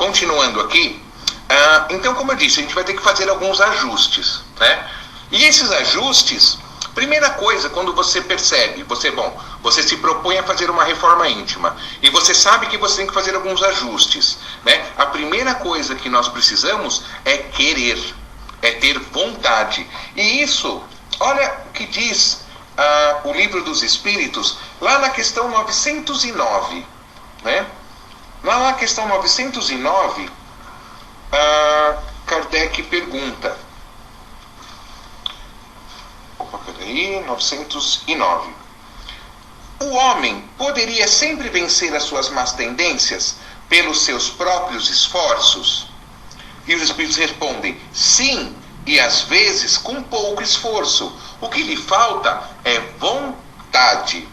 continuando aqui, então, como eu disse, a gente vai ter que fazer alguns ajustes, né? E esses ajustes, primeira coisa, quando você percebe, você se propõe a fazer uma reforma íntima, e você sabe que você tem que fazer alguns ajustes, né? A primeira coisa que nós precisamos é querer, é ter vontade. E isso, olha o que diz o Livro dos Espíritos, lá na questão 909, né? Lá na questão 909, Kardec pergunta, 909. O homem poderia sempre vencer as suas más tendências pelos seus próprios esforços? E os espíritos respondem, sim, e às vezes com pouco esforço. O que lhe falta é vontade.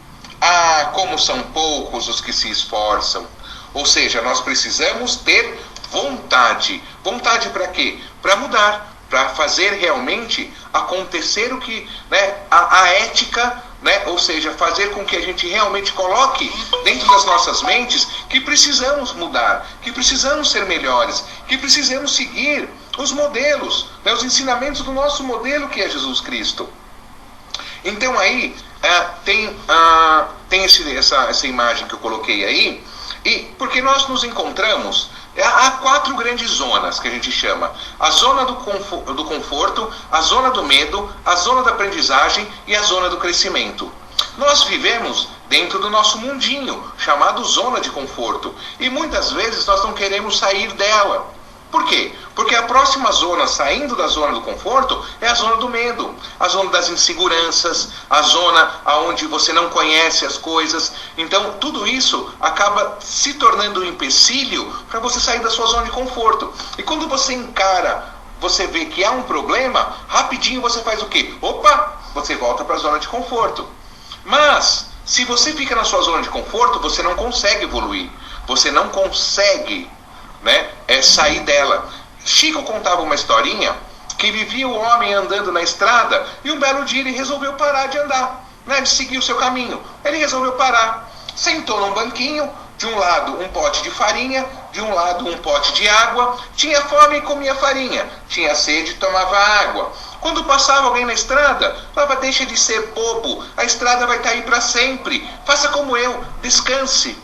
Como são poucos os que se esforçam. Ou seja, nós precisamos ter vontade. Vontade para quê? Para mudar, para fazer realmente acontecer o que, né, a ética, né, ou seja, fazer com que a gente realmente coloque dentro das nossas mentes que precisamos mudar, que precisamos ser melhores, que precisamos seguir os modelos, né, os ensinamentos do nosso modelo que é Jesus Cristo. Então aí tem essa imagem que eu coloquei aí, e porque nós nos encontramos, há 4 grandes zonas que a gente chama: a zona do conforto, a zona do medo, a zona da aprendizagem e a zona do crescimento. Nós vivemos dentro do nosso mundinho, chamado zona de conforto, e muitas vezes nós não queremos sair dela. Por quê? Porque a próxima zona, saindo da zona do conforto, é a zona do medo, a zona das inseguranças, a zona onde você não conhece as coisas. Então, tudo isso acaba se tornando um empecilho para você sair da sua zona de conforto. E quando você encara, você vê que há um problema, rapidinho você faz o quê? Opa! Você volta para a zona de conforto. Mas, se você fica na sua zona de conforto, você não consegue evoluir. Você não consegue, né, sair dela. Chico contava uma historinha que vivia o homem andando na estrada e um belo dia ele resolveu parar de andar, né, de seguir o seu caminho. Ele resolveu parar, sentou num banquinho, de um lado um pote de farinha, de um lado um pote de água, tinha fome e comia farinha, tinha sede e tomava água. Quando passava alguém na estrada, falava, deixa de ser bobo, a estrada vai estar aí para sempre, faça como eu, descanse.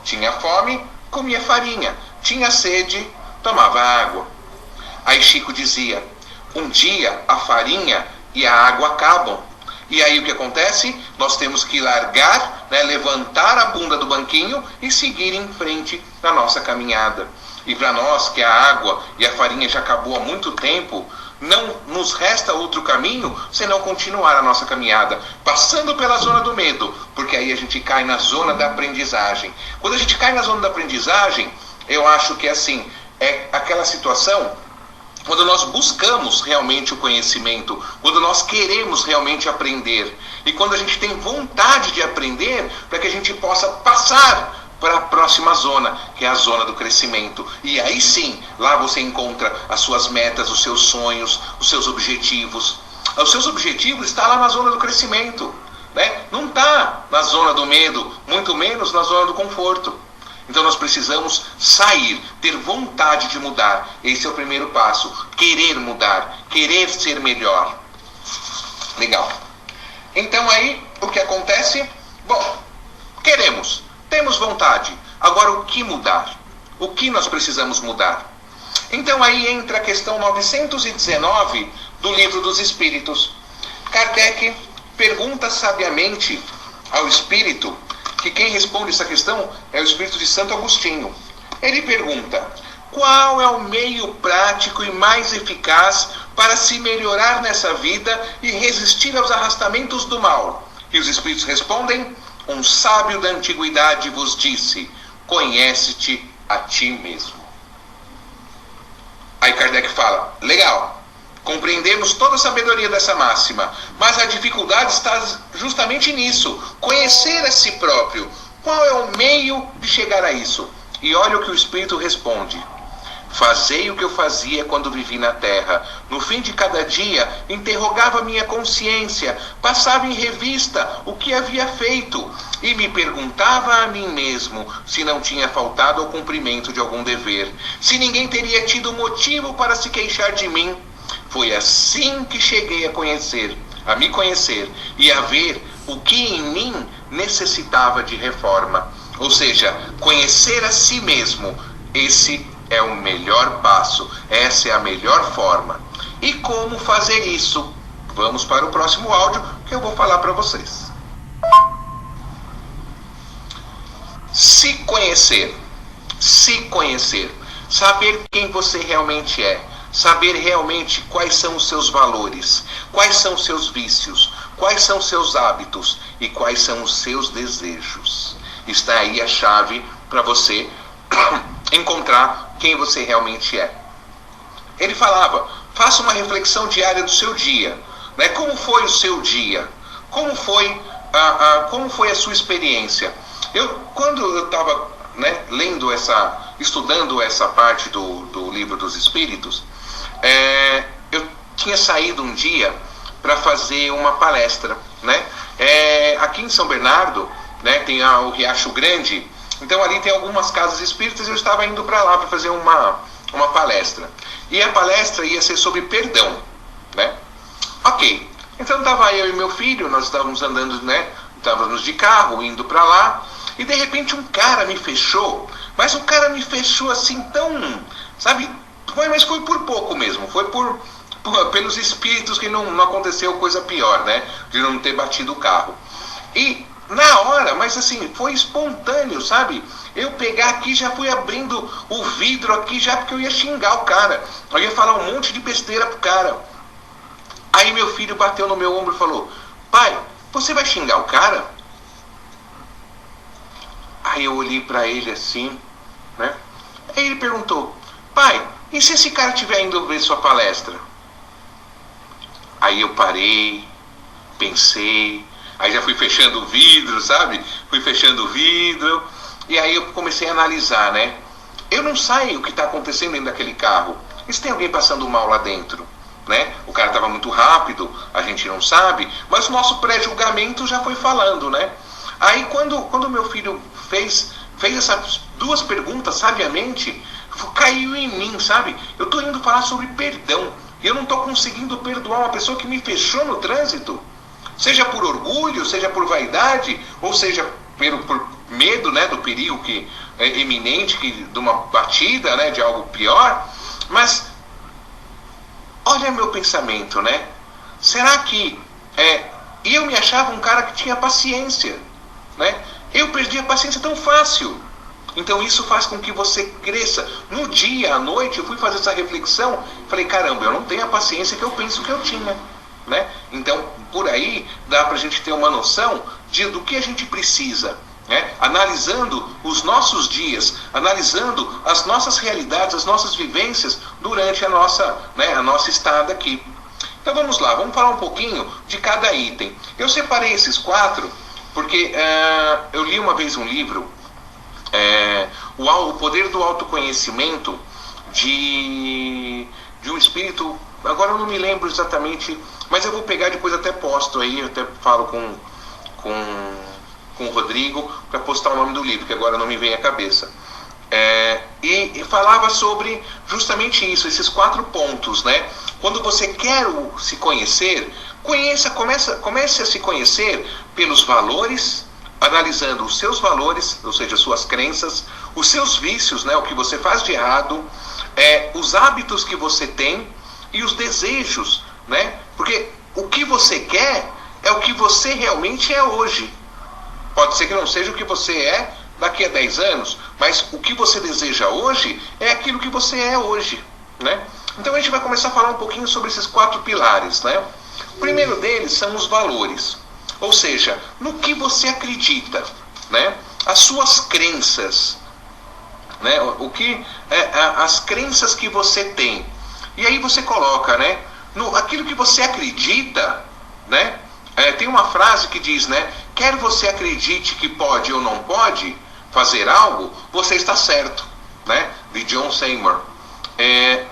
Tinha fome, comia farinha, tinha sede, tomava água. Aí Chico dizia, um dia a farinha e a água acabam. E aí o que acontece? Nós temos que largar, né, levantar a bunda do banquinho e seguir em frente na nossa caminhada. E para nós que a água e a farinha já acabou há muito tempo, não nos resta outro caminho senão continuar a nossa caminhada, passando pela zona do medo, porque aí a gente cai na zona da aprendizagem. Quando a gente cai na zona da aprendizagem, eu acho que assim, é aquela situação quando nós buscamos realmente o conhecimento, quando nós queremos realmente aprender, e quando a gente tem vontade de aprender, para que a gente possa passar para a próxima zona, que é a zona do crescimento. E aí sim, lá você encontra as suas metas, os seus sonhos, os seus objetivos. Os seus objetivos estão lá na zona do crescimento, né? Não está na zona do medo, muito menos na zona do conforto. Então nós precisamos sair, ter vontade de mudar. Esse é o primeiro passo. Querer mudar, querer ser melhor. Legal. Então aí, o que acontece? Bom, queremos, temos vontade. Agora o que mudar? O que nós precisamos mudar? Então aí entra a questão 919 do Livro dos Espíritos. Kardec pergunta sabiamente ao Espírito, que quem responde essa questão é o Espírito de Santo Agostinho. Ele pergunta, qual é o meio prático e mais eficaz para se melhorar nessa vida e resistir aos arrastamentos do mal? E os Espíritos respondem, um sábio da antiguidade vos disse, conhece-te a ti mesmo. Aí Kardec fala, legal, compreendemos toda a sabedoria dessa máxima, mas a dificuldade está justamente nisso, conhecer a si próprio. Qual é o meio de chegar a isso? E olha o que o Espírito responde. Fazei o que eu fazia quando vivi na terra. No fim de cada dia, interrogava minha consciência, passava em revista o que havia feito e me perguntava a mim mesmo se não tinha faltado ao cumprimento de algum dever, se ninguém teria tido motivo para se queixar de mim. Foi assim que cheguei a me conhecer e a ver o que em mim necessitava de reforma. Ou seja, conhecer a si mesmo. Esse é o melhor passo, essa é a melhor forma. E como fazer isso? Vamos para o próximo áudio que eu vou falar para vocês. Se conhecer, saber quem você realmente é, saber realmente quais são os seus valores, quais são os seus vícios, quais são os seus hábitos e quais são os seus desejos. Está aí a chave para você encontrar quem você realmente é. Ele falava, faça uma reflexão diária do seu dia, né? Como foi o seu dia? Como foi a sua experiência? Quando eu estava, né, estudando essa parte do livro dos Espíritos, eu tinha saído um dia para fazer uma palestra, né? Aqui em São Bernardo, né, tem o Riacho Grande. Então ali tem algumas casas espíritas e eu estava indo para lá para fazer uma palestra. E a palestra ia ser sobre perdão, né? Ok. Então estava eu e meu filho, nós estávamos andando, né? Estávamos de carro, indo para lá. E de repente um cara me fechou. Mas o cara me fechou assim tão... Sabe? Mas foi por pouco mesmo. Foi pelos espíritos que não aconteceu coisa pior, né? De não ter batido o carro. E... na hora, mas assim, foi espontâneo, sabe? Eu pegar aqui, já fui abrindo o vidro aqui, já porque eu ia xingar o cara. Eu ia falar um monte de besteira pro cara. Aí meu filho bateu no meu ombro e falou, pai, você vai xingar o cara? Aí eu olhei pra ele assim, né? Aí ele perguntou, pai, e se esse cara estiver indo ver sua palestra? Aí eu parei, pensei... Aí já fui fechando o vidro, sabe? Fui fechando o vidro. E aí eu comecei a analisar, né? Eu não sei o que está acontecendo dentro daquele carro. E se tem alguém passando mal lá dentro? Né? O cara estava muito rápido, a gente não sabe. Mas o nosso pré-julgamento já foi falando, né? Aí quando meu filho fez essas duas perguntas sabiamente, caiu em mim, sabe? Eu estou indo falar sobre perdão. E eu não estou conseguindo perdoar uma pessoa que me fechou no trânsito. Seja por orgulho, seja por vaidade, ou seja por medo, né, do perigo que é iminente, de uma batida, né, de algo pior. Mas olha meu pensamento, né? Será que eu me achava um cara que tinha paciência, né? Eu perdi a paciência tão fácil. Então isso faz com que você cresça. No dia, à noite, eu fui fazer essa reflexão, falei, caramba, eu não tenho a paciência que eu penso que eu tinha. Né? Então, por aí, dá para a gente ter uma noção do que a gente precisa, né? Analisando os nossos dias, analisando as nossas realidades, as nossas vivências durante a nossa estada aqui. Então vamos lá, vamos falar um pouquinho de cada item. Eu separei esses 4 porque eu li uma vez um livro, O Poder do Autoconhecimento, de um espírito, agora eu não me lembro exatamente, mas eu vou pegar depois, até posto aí, eu até falo com o Rodrigo para postar o nome do livro, que agora não me vem à cabeça. E falava sobre justamente isso, esses 4 pontos, né? Quando você quer se conhecer, comece a se conhecer pelos valores, analisando os seus valores, ou seja, suas crenças, os seus vícios, né? O que você faz de errado, os hábitos que você tem e os desejos, né? Porque o que você quer é o que você realmente é hoje. Pode ser que não seja o que você é daqui a 10 anos, mas o que você deseja hoje é aquilo que você é hoje, né? Então a gente vai começar a falar um pouquinho sobre esses 4 pilares, né? O primeiro deles são os valores, ou seja, no que você acredita, né? As suas crenças, né? As crenças que você tem. E aí você coloca, né? Aquilo que você acredita, né? Tem uma frase que diz, né? Quer você acredite que pode ou não pode fazer algo, você está certo, né? De John Seymour.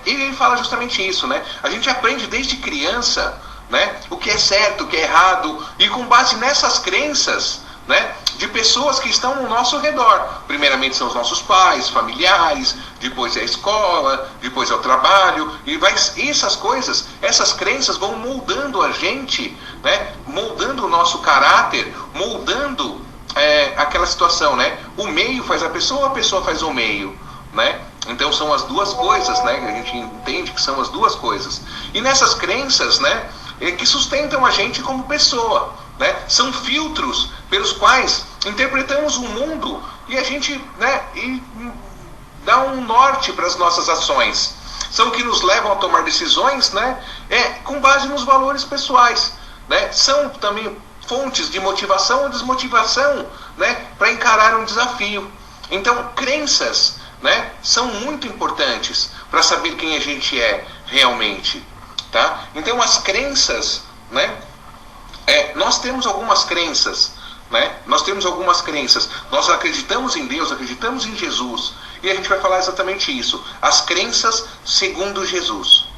E ele fala justamente isso, né? A gente aprende desde criança, né, o que é certo, o que é errado, e com base nessas crenças, né, de pessoas que estão no nosso redor. Primeiramente são os nossos pais, familiares, depois é a escola, depois é o trabalho, e essas coisas, essas crenças vão moldando a gente, né, moldando o nosso caráter, moldando aquela situação, né? O meio faz a pessoa faz o meio, né? Então são as duas coisas, né? A gente entende que são as duas coisas. E nessas crenças, né, que sustentam a gente como pessoa, né? São filtros pelos quais interpretamos o mundo e a gente, né, e dá um norte para as nossas ações. São que nos levam a tomar decisões, né, com base nos valores pessoais, né? São também fontes de motivação ou desmotivação, né, para encarar um desafio. Então, crenças, né, são muito importantes para saber quem a gente é realmente, tá? Então, as crenças, né, nós temos algumas crenças, né? Nós temos algumas crenças. Nós acreditamos em Deus, acreditamos em Jesus, e a gente vai falar exatamente isso. As crenças segundo Jesus.